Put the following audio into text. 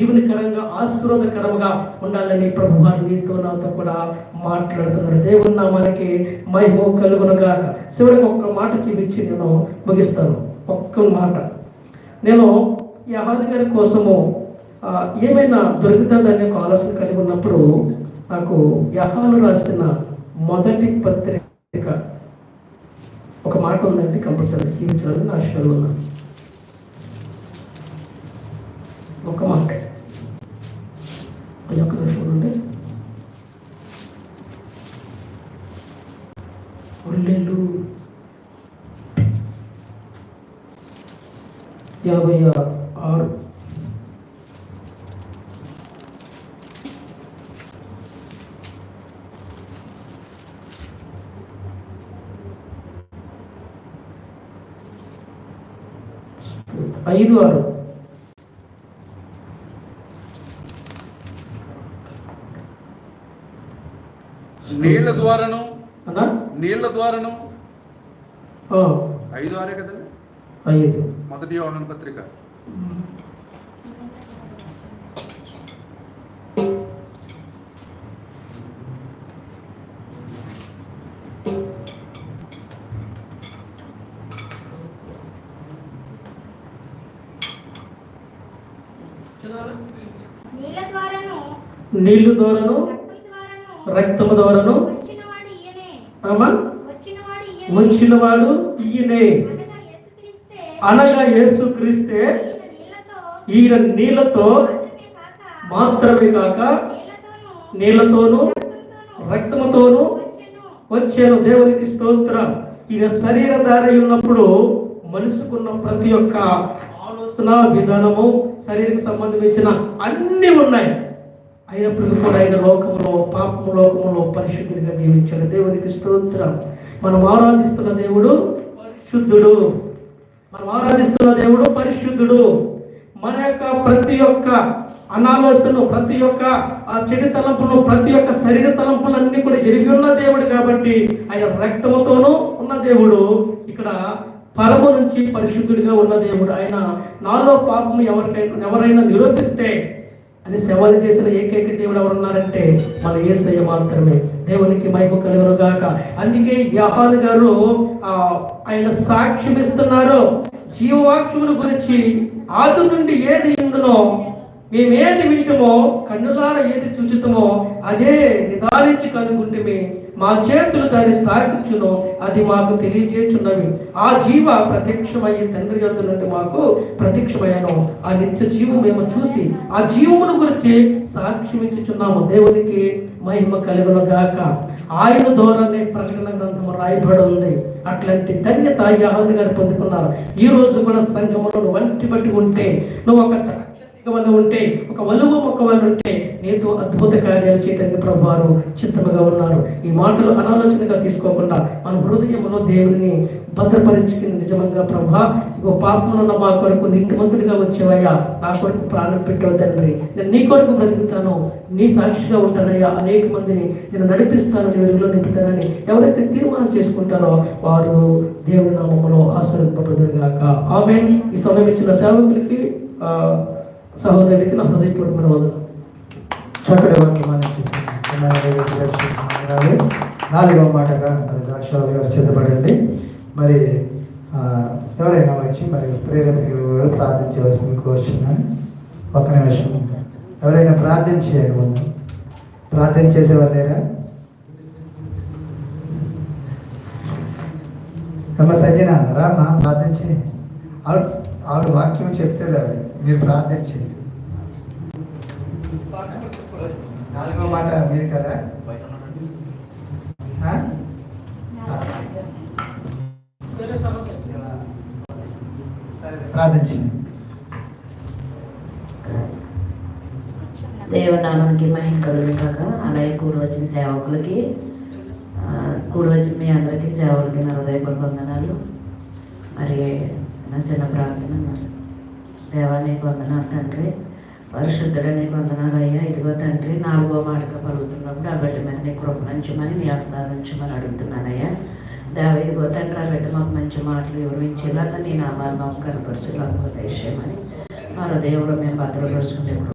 దీవెనకరంగా ఆశీర్వాదకరంగా ఉండాలని ప్రభువారు నీతో నాతో కూడా మాట్లాడుతున్నాడు. దేవుని నామానికి మహిమ కలుగునుగాక. చివరికి ఒక్క మాట చూపించి నేను ముగిస్తాను. ఒక్క మాట, నేను యెహోవా గారి కోసము ఏమైనా దొరుకుతుందనే ఒక ఆలోచన కలిగి ఉన్నప్పుడు నాకు యెహోవా రాసిన మొదటి పత్రిక ఒక మాట ఉందండి, కంపల్సరీ జీవించాలని నా ఆశలో ఉన్నాను. ఒక మాట అది ఒక నిమిషం ఉండే ఒళ్ళెళ్ళు 56 5:6 నీళ్ల ద్వారాను 5:6 కదండి. 5 మొదటి యోహాను పత్రిక. నీళ్ల ద్వారాను రక్తము ద్వారాను వచ్చినవాడు ఈయనే, అనగా యేసుక్రీస్తే. ఈయన నీళ్లతో మాత్రమే కాక నీళ్లతోనూ రక్తముతోనూ వచ్చాను. దేవునికి స్తోత్రం. ఈయన శరీరధారై ఉన్నప్పుడు మనుషుకున్న ప్రతి ఒక్క ఆలోచన విధానము, శరీరకు సంబంధించిన అన్నీ ఉన్నాయి. అయినప్పటికీ కూడా ఆయన లోకంలో, పాపము లోకంలో పరిశుద్ధుడిగా జీవించాడు. దేవునికి స్తోత్రం. మనం ఆరాధిస్తున్న దేవుడు పరిశుద్ధుడు. మన యొక్క ప్రతి ఒక్క అనాలోచనలు, ప్రతి ఒక్క చెడు తలంపులు, ప్రతి ఒక్క శరీర తలంపులన్నీ కూడా ఎరిగి ఉన్న దేవుడు కాబట్టి ఆయన రక్తముతోనూ ఉన్న దేవుడు. ఇక్కడ పరము నుంచి పరిశుద్ధుడిగా ఉన్న దేవుడు. ఆయన నాలో పాపము ఎవరైనా నిరూపిస్తే అని సవాలు చేసిన ఏకైక దేవుడు ఎవరున్నారంటే మన యేసయ్య మాత్రమే. దేవునికి మహిమ కలుగునుగాక. అందుకే యెహోవా గారు ఆయన సాక్ష్యం ఇస్తున్నారు. జీవవాక్యముల గురించి ఆది నుండి ఏది ఇందులో మేమేది వింటమో, కన్నులారా ఏది చూచుతామో అదే నిదానించి కనుగొంటిమి. మా చేతులు దాన్ని తాకించును, అది మాకు తెలియజేస్తున్నవి. ఆ జీవ ప్రత్యక్షమయ్యే తండ్రి యొద్ద నుండి మాకు ప్రత్యక్షమయ్యాను. ఆ నిత్య జీవం మేము చూసి ఆ జీవమును గురించి సాక్ష్యమిచ్చుచున్నాము. దేవునికి మహిమ కలుగునుగాక. ఆయన ద్వారానే ప్రకటన గ్రంథము రాయబడి ఉంది. అట్లాంటి ధన్యత యెహోవా గారు పొందుకున్నారు. ఈ రోజు కూడా సంఘములో నువ్వు వంటి బట్టి ఉంటే, నువ్వు ఒక వల్ల ఉంటే, ఒక వలువ మొక్క వల్ల ఉంటే నీతో అద్భుత కార్యాలు చేయడానికి ప్రభువారు చిత్తముగా ఉన్నారు. ఈ మాటలు అనాలోచనగా తీసుకోకుండా మన హృదయంలో దేవుని భద్రపరించుకుని నిజంగా ప్రభా, ఇగో పాపమున్న మా కొరకు నీతిమంతుడిగా వచ్చేవయ్యా, నా కొరకు ప్రాణం పెట్టావు తండ్రి, నేను నీ కొరకు బ్రతుకుతాను, నీ సాక్షిగా ఉంటానయ్యా, అనేక మందిని నేను నడిపిస్తాను, నీ వెలుగులో నింపుతానని ఎవరైతే తీర్మానం చేసుకుంటారో వారు దేవుని నామములో ఆశీర్వదింపబడుదురుగాక. ఆమేన్. ఈ సమయం ఇచ్చిన సేవకులకి సహోదరుడికి నా హృదయపూర్వకమైన వందనాలు. చక్కటి వాక్యమాన్ని 4వ మాటగా ద్రాక్షరావు గారు సిద్ధపడండి. మరి ఎవరైనా వచ్చి మరి ప్రేరేపకులు ప్రార్థించవలసింది కోరుచున్నాను. ఒక్క నిమిషం. ఎవరైనా ప్రార్థించేయాలి, ముందు ప్రార్థన చేసేవాళ్ళేనా? అమ్మ సజ్జన రామ్మా, ప్రార్థించి ఆవిడ వాక్యం చెప్తే మీరు ప్రార్థించేది. 4వ మాట మీరు కదా? ప్రార్థించండి. దేవునామానికి మహిమ కలుగుగాక. అలాగే కూడి వచ్చిన సేవకులకి, కూడి వచ్చిన మీ అందరికీ సేవలకి నా హృదయపూర్వక వందనాలు. మరి నా చిన్న ప్రార్థన, మరి దేవానికి వందనాలు తండ్రి, పరిశుద్ధులనికి వందనాలు అయ్యా. ఇదిగో తండ్రి, 4వ మాటగా పలుకుతున్నప్పుడు ఆ బిడ్డ మీద నీ కృప నుంచమని, నీ హస్తాల నుంచమని అడుగుతున్నానయ్యా. దేవ, ఇదిగో తండ్రి, ఆ బిడ్డ మాకు మంచి మాటలు వివరించేలాగా నీ నామాన్ని మాకు కనపరచు, లేకపోతే విషయమని మరో దేవుడు మేము భద్రపరుచుకుంటే